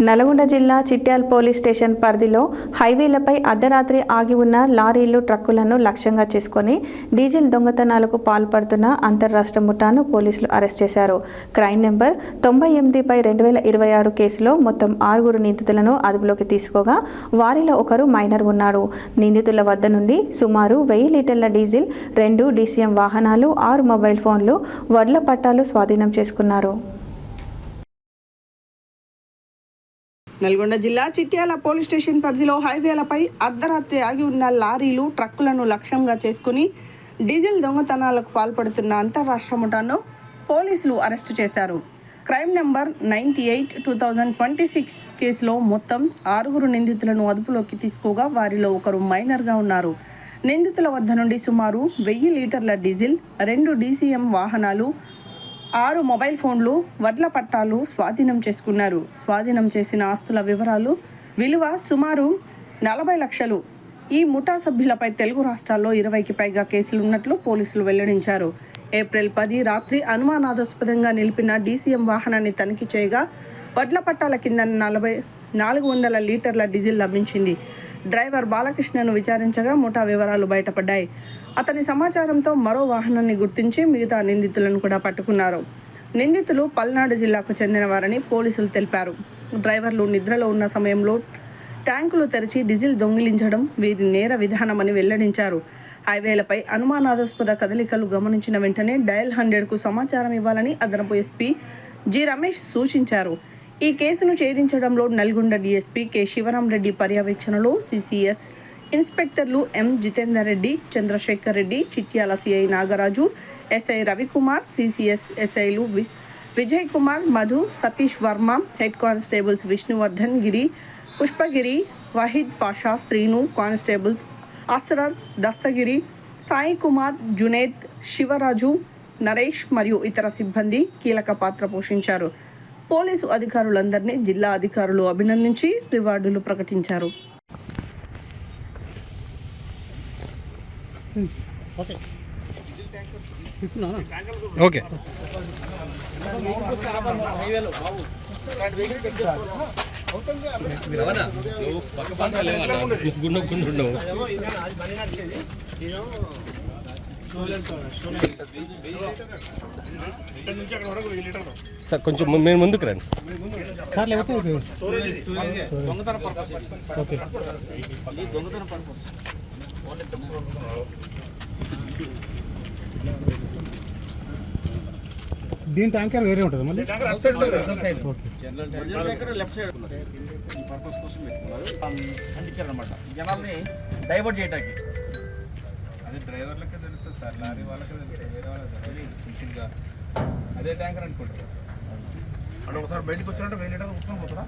నల్గొండ జిల్లా Chityal police station పరిధిలో హైవేలపై అర్ధరాత్రి ఆగి ఉన్న లారీలు, ట్రక్కులను లక్ష్యంగా చేసుకుని డీజిల్ దొంగతనాలకు పాల్పడుతున్న అంతర్రాష్ట్ర ముఠాను పోలీసులు అరెస్ట్ చేశారు. క్రైమ్ నెంబర్ 98/2026 కేసులో మొత్తం 6 నిందితులను అదుపులోకి తీసుకోగా వారిలో ఒకరు మైనర్ ఉన్నాడు. నిందితుల వద్ద నుండి సుమారు 1000 లీటర్ల డీజిల్, 2 DCM వాహనాలు, 6 మొబైల్ ఫోన్లు, వడ్ల పట్టాలు స్వాధీనం చేసుకున్నారు. నల్గొండ జిల్లా చిట్యాల పోలీస్ స్టేషన్ పరిధిలో హైవేలపై అర్ధరాత్రి ఆగి ఉన్న లారీలు, ట్రక్కులను లక్ష్యంగా చేసుకుని డీజిల్ దొంగతనాలకు పాల్పడుతున్న అంతర్రాష్ట్ర ముఠాను పోలీసులు అరెస్టు చేశారు. క్రైమ్ నెంబర్ 98/2026 కేసులో మొత్తం 6 నిందితులను అదుపులోకి తీసుకోగా వారిలో ఒకరు మైనర్గా ఉన్నారు. నిందితుల వద్ద నుండి సుమారు 1000 లీటర్ల డీజిల్, 2 DCM వాహనాలు, 6 మొబైల్ ఫోన్లు, వడ్ల పట్టాలు స్వాధీనం చేసుకున్నారు. స్వాధీనం చేసిన ఆస్తుల వివరాలు విలువ సుమారు 40 లక్షలు. ఈ ముఠా సభ్యులపై తెలుగు రాష్ట్రాల్లో 20కి పైగా కేసులు ఉన్నట్లు పోలీసులు వెల్లడించారు. ఏప్రిల్ 10 రాత్రి అనుమానాస్పదంగా నిలిపిన DCM వాహనాన్ని తనిఖీ చేయగా వడ్ల పట్టాల కింద 400 లీటర్ల డీజిల్ లభించింది. డ్రైవర్ బాలకృష్ణను విచారించగా ముఠా వివరాలు బయటపడ్డాయి. అతని సమాచారంతో మరో వాహనాన్ని గుర్తించి మిగతా నిందితులను కూడా పట్టుకున్నారు. నిందితులు పల్నాడు జిల్లాకు చెందినవారని పోలీసులు తెలిపారు. డ్రైవర్లు నిద్రలో ఉన్న సమయంలో ట్యాంకులు తెరిచి డీజిల్ దొంగిలించడం వీరి నేర విధానమని వెల్లడించారు. హైవేలపై అనుమానాస్పద కదలికలు గమనించిన వెంటనే డయల్ 100కు సమాచారం ఇవ్వాలని అదనపు SP జి రమేష్ సూచించారు. ఈ కేసును ఛేదించడంలో నల్గొండ DSP కె శివరామరెడ్డి పర్యవేక్షణలో CCS ఇన్స్పెక్టర్లు M Jitender Reddy, Chandrasekhar Reddy, Chityala CI Nagaraju, SI Ravikumar, CCS SIలు Vijay Kumar, Madhu, Satish Varma, head constables Vishnuvardhan Giri, Pushpagiri, Waheed Pasha, Srinu, constables Asrar, Dastagiri, Sai Kumar, Juned, Sivaraju, Naresh మరియు ఇతర సిబ్బంది కీలక పాత్ర పోషించారు. పోలీసు అధికారులందరినీ జిల్లా అధికారులు అభినందించి రివార్డులు ప్రకటించారు. ఓకే సార్ కొంచెం మేము ముందుకు రండి సార్. లేకపోతే దీని ట్యాంకర్ వేరే ఉంటుంది మళ్ళీ పర్పస్ కోసం పెట్టుకున్నారు. అన్నమాట జనాల్ని డైవర్ట్ చేయడానికి. అదే డ్రైవర్లకే తెలుస్తుంది సార్, లారీ వాళ్ళకే తెలుస్తుంది, వేరే వాళ్ళకి తెలియదు. అదే ట్యాంకర్ అనుకుంటారు. అంటే ఒకసారి బయటకు వచ్చినట్టు 1000 లీటర్లు ఉత్పత్తి పోతారా?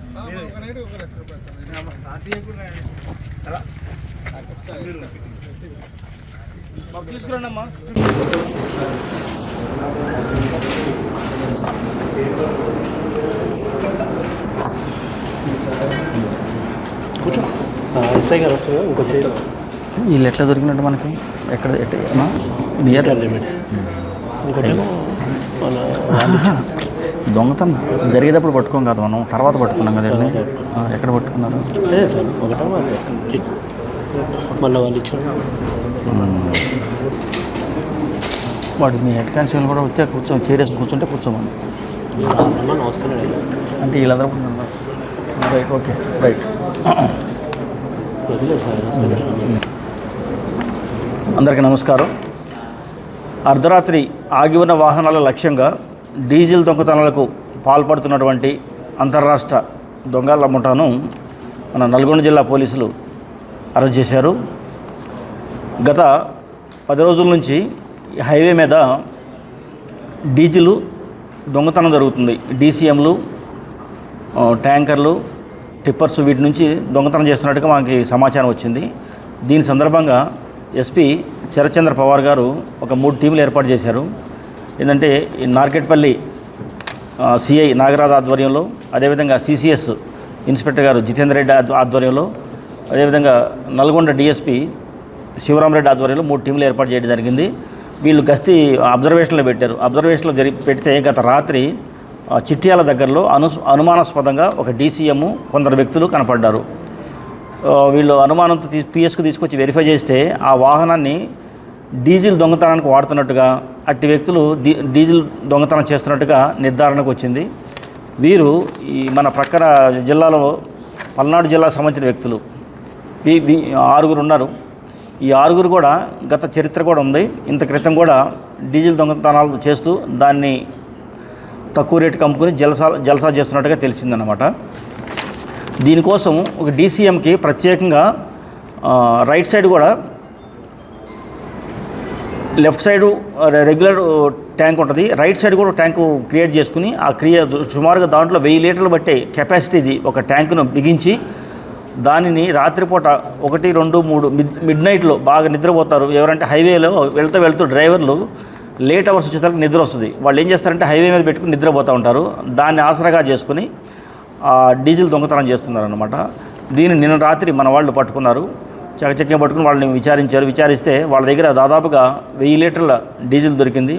తీసుకురండి అమ్మా. కూర్చో. SI గారు వస్తారు. ఇంకొక వీళ్ళు ఎట్లా దొరికినట్టు మనకి ఎక్కడ నియర్ లిమిట్స్. దొంగతనం జరిగేటప్పుడు పట్టుకోం కాదు, మనం తర్వాత పట్టుకున్నాం కదా. ఎక్కడ పట్టుకున్నారు? లేదు సార్, ఒకటో మళ్ళీ వాళ్ళు ఇచ్చారు. వాడు మీ హెడ్ కానిస్టేబుల్ కూడా వచ్చే చేరేసి కూర్చుంటే కూర్చోమని వస్తున్నాడు అంటే వీళ్ళందరూ రైట్. Okay right. అందరికీ నమస్కారం. అర్ధరాత్రి ఆగి ఉన్న వాహనాల లక్ష్యంగా డీజిల్ దొంగతనాలకు పాల్పడుతున్నటువంటి అంతర్రాష్ట్ర దొంగల ముఠాను మన నల్గొండ జిల్లా పోలీసులు అరెస్ట్ చేశారు. గత 10 రోజుల నుంచి హైవే మీద డీజిల్ దొంగతనం జరుగుతుంది. DCMలు, ట్యాంకర్లు, టిప్పర్స్ వీటి నుంచి దొంగతనం చేస్తున్నట్టుగా మనకి సమాచారం వచ్చింది. దీని సందర్భంగా SP చరచంద్ర పవార్ గారు ఒక 3 టీంలు ఏర్పాటు చేశారు. ఏంటంటే నార్కెట్పల్లి CI నాగరాజ్ ఆధ్వర్యంలో, అదేవిధంగా CCS ఇన్స్పెక్టర్ గారు జితేందర్ రెడ్డి ఆధ్వర్యంలో, అదేవిధంగా నల్గొండ DSP శివరామరెడ్డి ఆధ్వర్యంలో 3 టీంలు ఏర్పాటు చేయడం జరిగింది. వీళ్ళు గస్తీ అబ్జర్వేషన్లో పెట్టారు. అబ్జర్వేషన్లో పెడితే గత రాత్రి చిట్యాల దగ్గరలో అనుమానాస్పదంగా ఒక డీసీఎం కొందరు వ్యక్తులు కనపడ్డారు. వీళ్ళు అనుమానంతో పిఎస్కు తీసుకొచ్చి వెరిఫై చేస్తే ఆ వాహనాన్ని డీజిల్ దొంగతనానికి వాడుతున్నట్టుగా, అట్టి వ్యక్తులు డీజిల్ దొంగతనం చేస్తున్నట్టుగా నిర్ధారణకు వచ్చింది. వీరు ఈ మన ప్రక్కన జిల్లాలో పల్నాడు జిల్లాకు సంబంధించిన వ్యక్తులు 6 ఉన్నారు. ఈ 6 కూడా గత చరిత్ర కూడా ఉంది. ఇంత క్రితం కూడా డీజిల్ దొంగతనాలు చేస్తూ దాన్ని తక్కువ రేటుకి అమ్ముకుని జల్సా చేస్తున్నట్టుగా తెలిసిందన్నమాట. దీనికోసం ఒక డీసీఎంకి ప్రత్యేకంగా రైట్ సైడ్ కూడా లెఫ్ట్ సైడు రెగ్యులర్ ట్యాంక్ ఉంటుంది, రైట్ సైడ్ కూడా ట్యాంకు క్రియేట్ చేసుకుని సుమారుగా దాంట్లో 1000 లీటర్లు బట్టే కెపాసిటీది ఒక ట్యాంకును బిగించి దానిని రాత్రిపూట 1, 2, 3 మిడ్ నైట్లో బాగా నిద్రపోతారు. ఎవరంటే హైవేలో వెళ్తూ డ్రైవర్లు లేట్ అవర్స్ వచ్చేసరికి నిద్ర వస్తుంది. వాళ్ళు ఏం చేస్తారంటే హైవే మీద పెట్టుకుని నిద్రపోతూ ఉంటారు. దాన్ని ఆసరాగా చేసుకుని డీజిల్ దొంగతనం చేస్తున్నారన్నమాట. దీన్ని నిన్న రాత్రి మన వాళ్ళు పట్టుకున్నారు. చకచక్యం పట్టుకుని వాళ్ళని విచారిస్తే వాళ్ళ దగ్గర దాదాపుగా 1000 లీటర్ల డీజిల్ దొరికింది,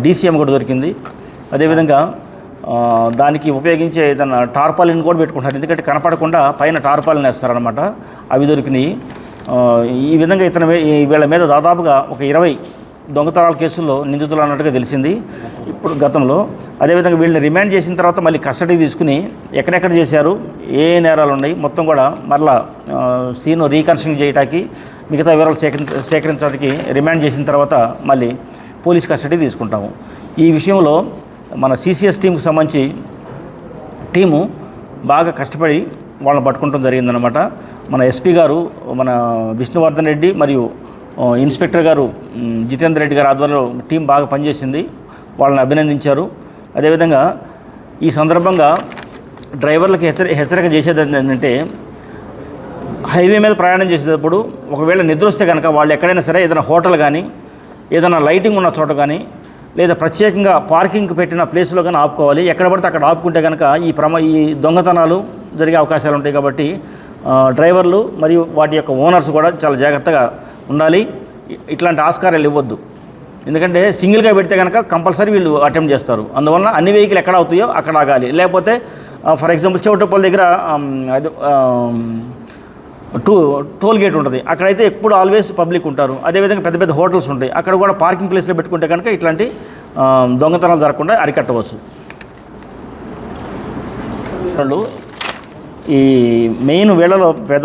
డీసీఎం కూడా దొరికింది. అదేవిధంగా దానికి ఉపయోగించే ఏదైనా టార్పాలిన్ కూడా పెట్టుకుంటారు, ఎందుకంటే కనపడకుండా పైన టార్పాలిన్ వేస్తారనమాట. అవి దొరికినాయి. ఈ విధంగా వీళ్ళ మీద దాదాపుగా ఒక 20 దొంగతనాల కేసుల్లో నిందితులు అన్నట్టుగా తెలిసింది ఇప్పుడు గతంలో. అదేవిధంగా వీళ్ళని రిమాండ్ చేసిన తర్వాత మళ్ళీ కస్టడీ తీసుకుని ఎక్కడెక్కడ చేశారు, ఏ నేరాలు ఉన్నాయి మొత్తం కూడా మరలా సీను రీకన్స్ట్రక్ట్ చేయడానికి, మిగతా వివరాలు సేకరించడానికి రిమాండ్ చేసిన తర్వాత మళ్ళీ పోలీస్ కస్టడీ తీసుకుంటాము. ఈ విషయంలో మన సిసిఎస్ టీంకి సంబంధించి టీము బాగా కష్టపడి వాళ్ళని పట్టుకుంటం జరిగిందనమాట. మన ఎస్పీ గారు, మన విష్ణువర్ధన్ రెడ్డి మరియు ఇన్స్పెక్టర్ గారు జితేందర్ రెడ్డి గారు ఆధ్వర్యంలో టీం బాగా పనిచేసింది, వాళ్ళని అభినందించారు. అదేవిధంగా ఈ సందర్భంగా డ్రైవర్లకు హెచ్చరిక చేసేది ఏంటంటే, హైవే మీద ప్రయాణం చేసేటప్పుడు ఒకవేళ నిద్ర వస్తే కనుక వాళ్ళు ఎక్కడైనా సరే ఏదైనా హోటల్ కానీ, ఏదైనా లైటింగ్ ఉన్న చోట కానీ, లేదా ప్రత్యేకంగా పార్కింగ్ పెట్టిన ప్లేస్లో కానీ ఆపుకోవాలి. ఎక్కడ పడితే అక్కడ ఆపుకుంటే కనుక ఈ దొంగతనాలు జరిగే అవకాశాలు ఉంటాయి. కాబట్టి డ్రైవర్లు మరియు వాటి యొక్క ఓనర్స్ కూడా చాలా జాగ్రత్తగా ఉండాలి. ఇట్లాంటి ఆస్కారాలు ఇవ్వద్దు, ఎందుకంటే సింగిల్గా పెడితే కనుక కంపల్సరీ వీళ్ళు అటెంప్ట్ చేస్తారు. అందువల్ల అన్ని వెహికల్ ఎక్కడ అవుతాయో అక్కడ ఆగాలి. లేకపోతే ఫర్ ఎగ్జాంపుల్ చౌటప్పల్ దగ్గర టోల్ గేట్ ఉంటుంది, అక్కడైతే ఎప్పుడు ఆల్వేస్ పబ్లిక్ ఉంటారు. అదేవిధంగా పెద్ద పెద్ద హోటల్స్ ఉంటాయి, అక్కడ కూడా పార్కింగ్ ప్లేస్లో పెట్టుకుంటే కనుక ఇట్లాంటి దొంగతనాలు జరగకుండా అరికట్టవచ్చు. ఈ మెయిన్ వేళలో